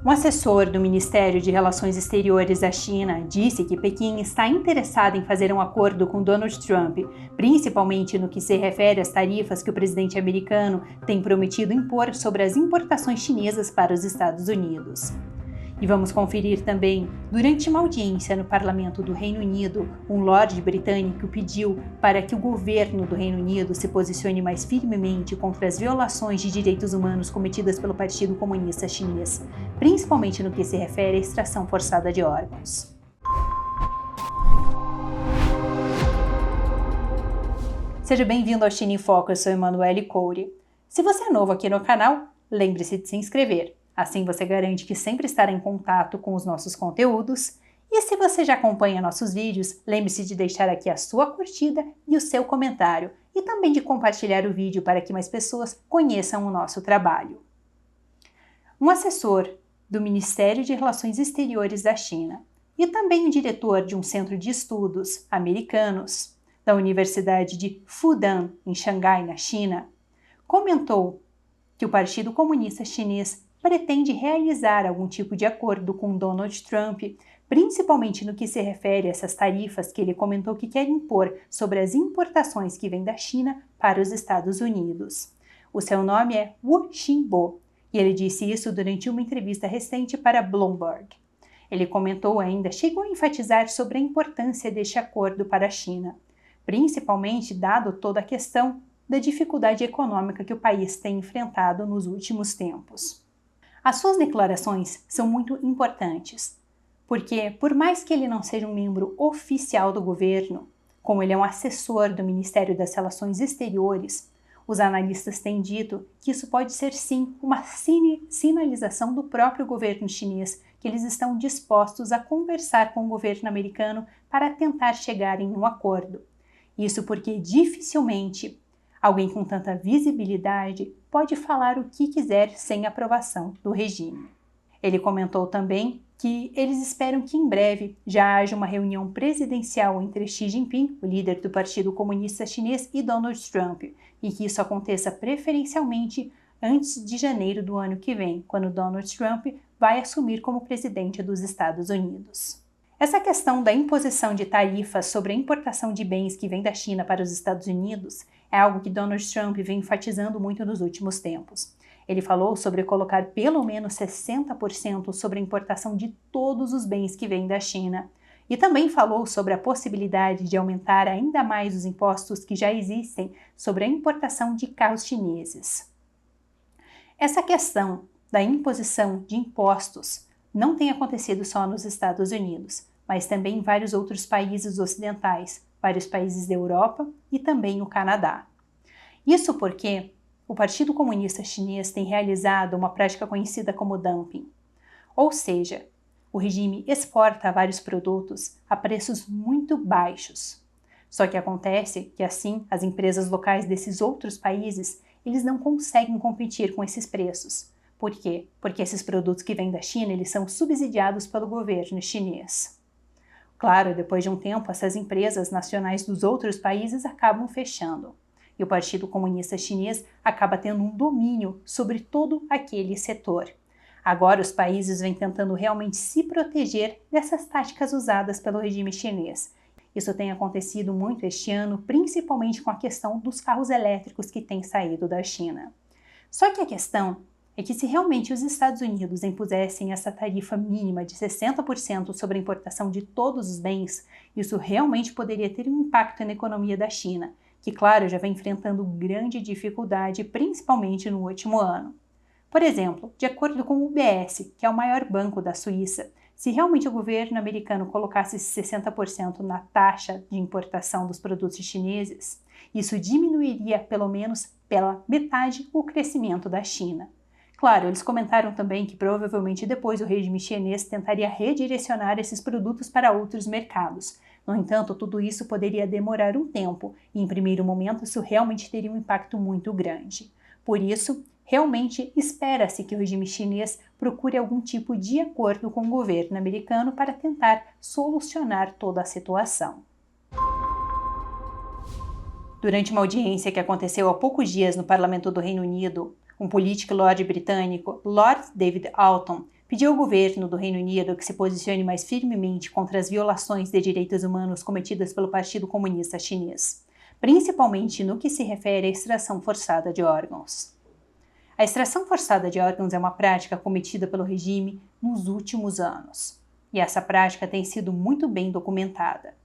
Um assessor do Ministério de Relações Exteriores da China disse que Pequim está interessado em fazer um acordo com Donald Trump, principalmente no que se refere às tarifas que o presidente americano tem prometido impor sobre as importações chinesas para os Estados Unidos. E vamos conferir também, durante uma audiência no Parlamento do Reino Unido, um lorde britânico pediu para que o governo do Reino Unido se posicione mais firmemente contra as violações de direitos humanos cometidas pelo Partido Comunista Chinês, principalmente no que se refere à extração forçada de órgãos. Seja bem-vindo ao China em Foco, eu sou Emanuele Coure. Se você é novo aqui no canal, lembre-se de se inscrever. Assim você garante que sempre estará em contato com os nossos conteúdos. E se você já acompanha nossos vídeos, lembre-se de deixar aqui a sua curtida e o seu comentário, e também de compartilhar o vídeo para que mais pessoas conheçam o nosso trabalho. Um assessor do Ministério de Relações Exteriores da China e também o diretor de um centro de estudos americanos da Universidade de Fudan, em Xangai, na China, comentou que o Partido Comunista Chinês pretende realizar algum tipo de acordo com Donald Trump, principalmente no que se refere a essas tarifas que ele comentou que quer impor sobre as importações que vêm da China para os Estados Unidos. O seu nome é Wu Xinbo, e ele disse isso durante uma entrevista recente para Bloomberg. Ele comentou ainda, chegou a enfatizar sobre a importância deste acordo para a China, principalmente dado toda a questão da dificuldade econômica que o país tem enfrentado nos últimos tempos. As suas declarações são muito importantes, porque, por mais que ele não seja um membro oficial do governo, como ele é um assessor do Ministério das Relações Exteriores, os analistas têm dito que isso pode ser sim uma sinalização do próprio governo chinês, que eles estão dispostos a conversar com o governo americano para tentar chegar em um acordo. Isso porque dificilmente alguém com tanta visibilidade pode falar o que quiser sem aprovação do regime. Ele comentou também que eles esperam que em breve já haja uma reunião presidencial entre Xi Jinping, o líder do Partido Comunista Chinês, e Donald Trump, e que isso aconteça preferencialmente antes de janeiro do ano que vem, quando Donald Trump vai assumir como presidente dos Estados Unidos. Essa questão da imposição de tarifas sobre a importação de bens que vêm da China para os Estados Unidos é algo que Donald Trump vem enfatizando muito nos últimos tempos. Ele falou sobre colocar pelo menos 60% sobre a importação de todos os bens que vêm da China. E também falou sobre a possibilidade de aumentar ainda mais os impostos que já existem sobre a importação de carros chineses. Essa questão da imposição de impostos não tem acontecido só nos Estados Unidos, mas também em vários outros países ocidentais, vários países da Europa e também o Canadá. Isso porque o Partido Comunista Chinês tem realizado uma prática conhecida como dumping, ou seja, o regime exporta vários produtos a preços muito baixos. Só que acontece que assim as empresas locais desses outros países eles não conseguem competir com esses preços. Por quê? Porque esses produtos que vêm da China eles são subsidiados pelo governo chinês. Claro, depois de um tempo, essas empresas nacionais dos outros países acabam fechando. E o Partido Comunista Chinês acaba tendo um domínio sobre todo aquele setor. Agora, os países vêm tentando realmente se proteger dessas táticas usadas pelo regime chinês. Isso tem acontecido muito este ano, principalmente com a questão dos carros elétricos que têm saído da China. Só que a questão é que se realmente os Estados Unidos impusessem essa tarifa mínima de 60% sobre a importação de todos os bens, isso realmente poderia ter um impacto na economia da China, que, claro, já vem enfrentando grande dificuldade, principalmente no último ano. Por exemplo, de acordo com o UBS, que é o maior banco da Suíça, se realmente o governo americano colocasse 60% na taxa de importação dos produtos chineses, isso diminuiria pelo menos pela metade o crescimento da China. Claro, eles comentaram também que provavelmente depois o regime chinês tentaria redirecionar esses produtos para outros mercados. No entanto, tudo isso poderia demorar um tempo e, em primeiro momento, isso realmente teria um impacto muito grande. Por isso, realmente espera-se que o regime chinês procure algum tipo de acordo com o governo americano para tentar solucionar toda a situação. Durante uma audiência que aconteceu há poucos dias no Parlamento do Reino Unido, um político lorde britânico, Lord David Alton, pediu ao governo do Reino Unido que se posicione mais firmemente contra as violações de direitos humanos cometidas pelo Partido Comunista Chinês, principalmente no que se refere à extração forçada de órgãos. A extração forçada de órgãos é uma prática cometida pelo regime nos últimos anos, e essa prática tem sido muito bem documentada.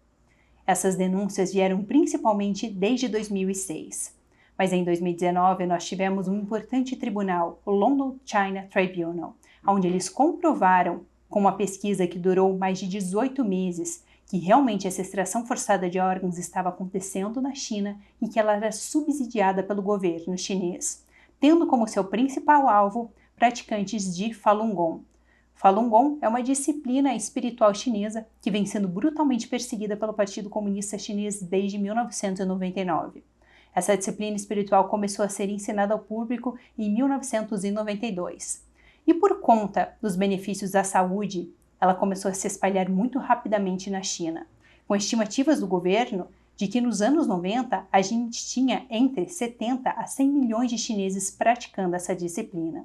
Essas denúncias vieram principalmente desde 2006, mas em 2019 nós tivemos um importante tribunal, o London China Tribunal, onde eles comprovaram, com uma pesquisa que durou mais de 18 meses, que realmente essa extração forçada de órgãos estava acontecendo na China e que ela era subsidiada pelo governo chinês, tendo como seu principal alvo praticantes de Falun Gong. Falun Gong é uma disciplina espiritual chinesa que vem sendo brutalmente perseguida pelo Partido Comunista Chinês desde 1999. Essa disciplina espiritual começou a ser ensinada ao público em 1992. E por conta dos benefícios à saúde, ela começou a se espalhar muito rapidamente na China, com estimativas do governo de que nos anos 90 a gente tinha entre 70 a 100 milhões de chineses praticando essa disciplina.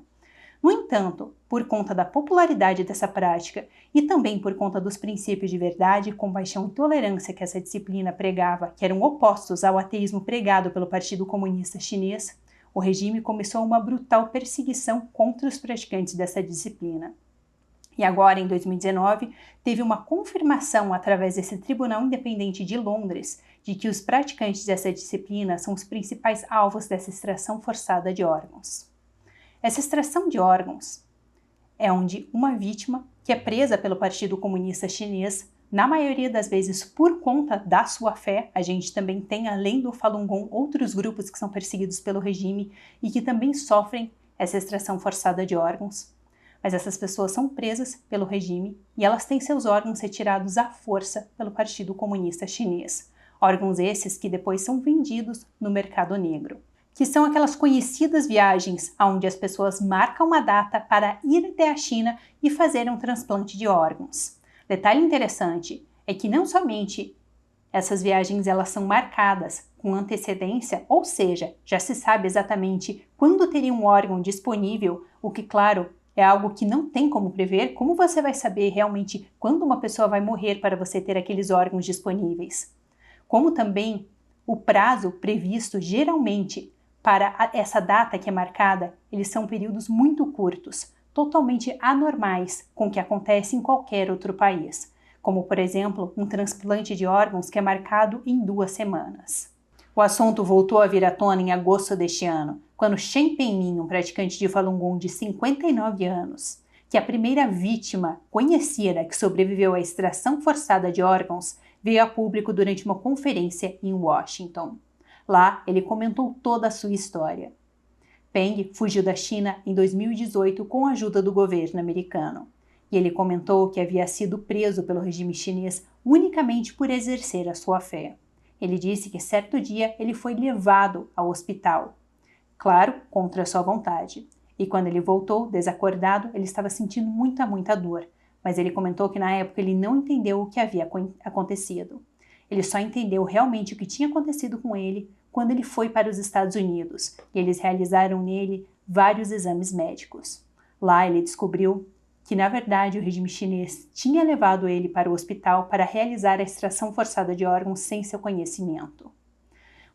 No entanto, por conta da popularidade dessa prática e também por conta dos princípios de verdade, compaixão e tolerância que essa disciplina pregava, que eram opostos ao ateísmo pregado pelo Partido Comunista Chinês, o regime começou uma brutal perseguição contra os praticantes dessa disciplina. E agora, em 2019, teve uma confirmação através desse Tribunal Independente de Londres de que os praticantes dessa disciplina são os principais alvos dessa extração forçada de órgãos. Essa extração de órgãos é onde uma vítima que é presa pelo Partido Comunista Chinês, na maioria das vezes por conta da sua fé, a gente também tem, além do Falun Gong, outros grupos que são perseguidos pelo regime e que também sofrem essa extração forçada de órgãos. Mas essas pessoas são presas pelo regime e elas têm seus órgãos retirados à força pelo Partido Comunista Chinês. Órgãos esses que depois são vendidos no mercado negro, que são aquelas conhecidas viagens onde as pessoas marcam uma data para ir até a China e fazer um transplante de órgãos. Detalhe interessante é que não somente essas viagens elas são marcadas com antecedência, ou seja, já se sabe exatamente quando teria um órgão disponível, o que, claro, é algo que não tem como prever. Como você vai saber realmente quando uma pessoa vai morrer para você ter aqueles órgãos disponíveis? Como também o prazo previsto geralmente para essa data que é marcada, eles são períodos muito curtos, totalmente anormais com o que acontece em qualquer outro país, como, por exemplo, um transplante de órgãos que é marcado em 2 semanas. O assunto voltou a vir à tona em agosto deste ano, quando Shen Pengmin, um praticante de Falun Gong de 59 anos, que é a primeira vítima conhecida que sobreviveu à extração forçada de órgãos, veio a público durante uma conferência em Washington. Lá, ele comentou toda a sua história. Peng fugiu da China em 2018 com a ajuda do governo americano. E ele comentou que havia sido preso pelo regime chinês unicamente por exercer a sua fé. Ele disse que certo dia ele foi levado ao hospital, claro, contra sua vontade. E quando ele voltou, desacordado, ele estava sentindo muita dor. Mas ele comentou que na época ele não entendeu o que havia acontecido. Ele só entendeu realmente o que tinha acontecido com ele quando ele foi para os Estados Unidos e eles realizaram nele vários exames médicos. Lá ele descobriu que, na verdade, o regime chinês tinha levado ele para o hospital para realizar a extração forçada de órgãos sem seu conhecimento.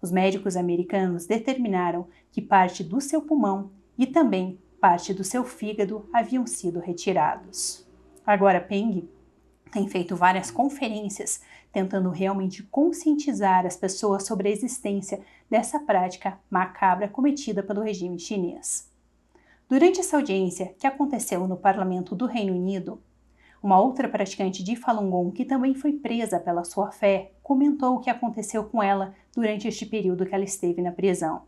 Os médicos americanos determinaram que parte do seu pulmão e também parte do seu fígado haviam sido retirados. Agora, Peng tem feito várias conferências tentando realmente conscientizar as pessoas sobre a existência dessa prática macabra cometida pelo regime chinês. Durante essa audiência, que aconteceu no Parlamento do Reino Unido, uma outra praticante de Falun Gong, que também foi presa pela sua fé, comentou o que aconteceu com ela durante este período que ela esteve na prisão.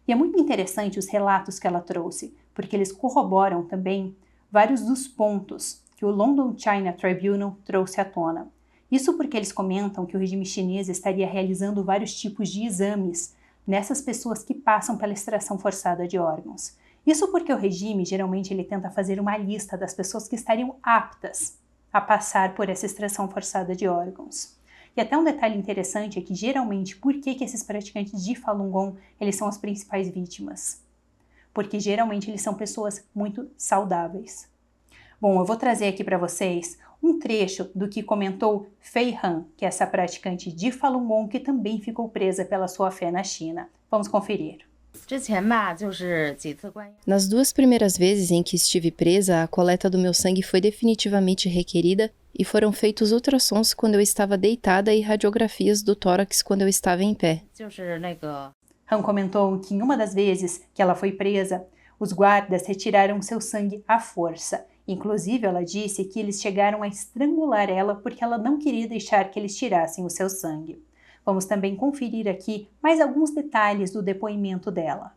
E é muito interessante os relatos que ela trouxe, porque eles corroboram também vários dos pontos que o London China Tribunal trouxe à tona. Isso porque eles comentam que o regime chinês estaria realizando vários tipos de exames nessas pessoas que passam pela extração forçada de órgãos. Isso porque o regime, geralmente, ele tenta fazer uma lista das pessoas que estariam aptas a passar por essa extração forçada de órgãos. E até um detalhe interessante é que, geralmente, por que esses praticantes de Falun Gong, eles são as principais vítimas? Porque, geralmente, eles são pessoas muito saudáveis. Bom, eu vou trazer aqui para vocês um trecho do que comentou Fei Han, que é essa praticante de Falun Gong que também ficou presa pela sua fé na China. Vamos conferir. Nas 2 primeiras vezes em que estive presa, a coleta do meu sangue foi definitivamente requerida e foram feitos ultrassons quando eu estava deitada e radiografias do tórax quando eu estava em pé. Han comentou que em uma das vezes que ela foi presa, os guardas retiraram seu sangue à força. Inclusive, ela disse que eles chegaram a estrangular ela porque ela não queria deixar que eles tirassem o seu sangue. Vamos também conferir aqui mais alguns detalhes do depoimento dela.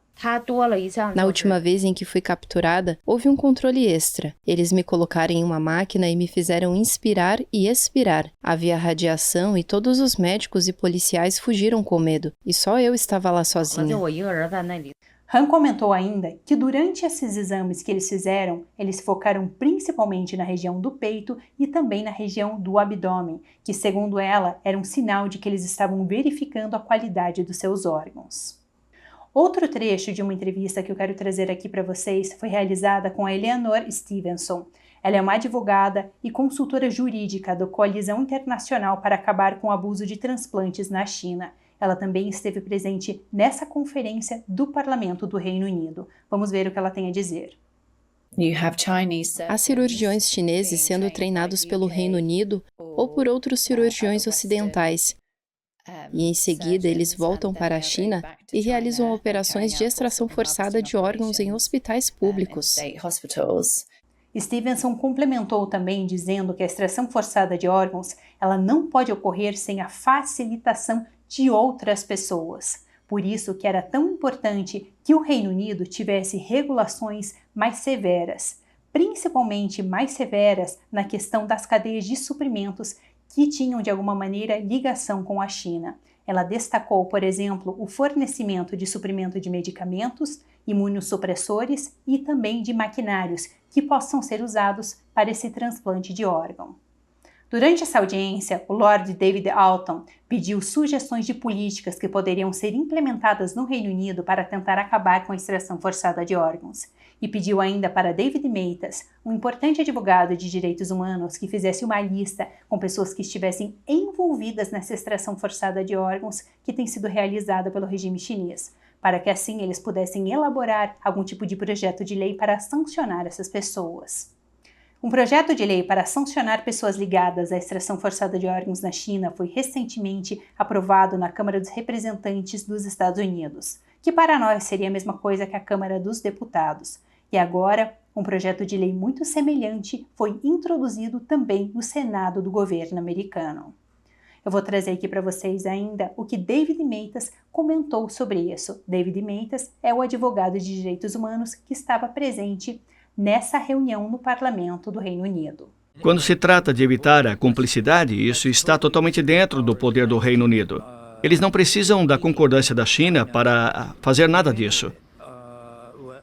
Na última vez em que fui capturada, houve um controle extra. Eles me colocaram em uma máquina e me fizeram inspirar e expirar. Havia radiação e todos os médicos e policiais fugiram com medo. E só eu estava lá sozinha. Han comentou ainda que durante esses exames que eles fizeram, eles focaram principalmente na região do peito e também na região do abdômen, que segundo ela era um sinal de que eles estavam verificando a qualidade dos seus órgãos. Outro trecho de uma entrevista que eu quero trazer aqui para vocês foi realizada com a Eleanor Stevenson. Ela é uma advogada e consultora jurídica da Coalizão Internacional para Acabar com o Abuso de Transplantes na China. Ela também esteve presente nessa conferência do Parlamento do Reino Unido. Vamos ver o que ela tem a dizer. Há cirurgiões chineses sendo treinados pelo Reino Unido ou por outros cirurgiões ocidentais. E em seguida eles voltam para a China e realizam operações de extração forçada de órgãos em hospitais públicos. Stevenson complementou também dizendo que a extração forçada de órgãos ela não pode ocorrer sem a facilitação de outras pessoas. Por isso que era tão importante que o Reino Unido tivesse regulações mais severas, principalmente mais severas na questão das cadeias de suprimentos que tinham de alguma maneira ligação com a China. Ela destacou, por exemplo, o fornecimento de suprimento de medicamentos, imunossupressores e também de maquinários que possam ser usados para esse transplante de órgão. Durante essa audiência, o Lord David Alton pediu sugestões de políticas que poderiam ser implementadas no Reino Unido para tentar acabar com a extração forçada de órgãos. E pediu ainda para David Matas, um importante advogado de direitos humanos, que fizesse uma lista com pessoas que estivessem envolvidas nessa extração forçada de órgãos que tem sido realizada pelo regime chinês, para que assim eles pudessem elaborar algum tipo de projeto de lei para sancionar essas pessoas. Um projeto de lei para sancionar pessoas ligadas à extração forçada de órgãos na China foi recentemente aprovado na Câmara dos Representantes dos Estados Unidos, que para nós seria a mesma coisa que a Câmara dos Deputados. E agora, um projeto de lei muito semelhante foi introduzido também no Senado do governo americano. Eu vou trazer aqui para vocês ainda o que David Matas comentou sobre isso. David Matas é o advogado de direitos humanos que estava presente nessa reunião no Parlamento do Reino Unido. Quando se trata de evitar a cumplicidade, isso está totalmente dentro do poder do Reino Unido. Eles não precisam da concordância da China para fazer nada disso.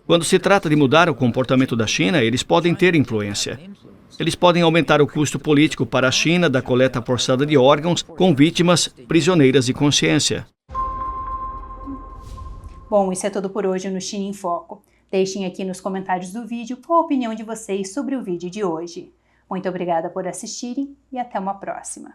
Quando se trata de mudar o comportamento da China, eles podem ter influência. Eles podem aumentar o custo político para a China da coleta forçada de órgãos com vítimas prisioneiras de consciência. Bom, isso é tudo por hoje no China em Foco. Deixem aqui nos comentários do vídeo qual a opinião de vocês sobre o vídeo de hoje. Muito obrigada por assistirem e até uma próxima.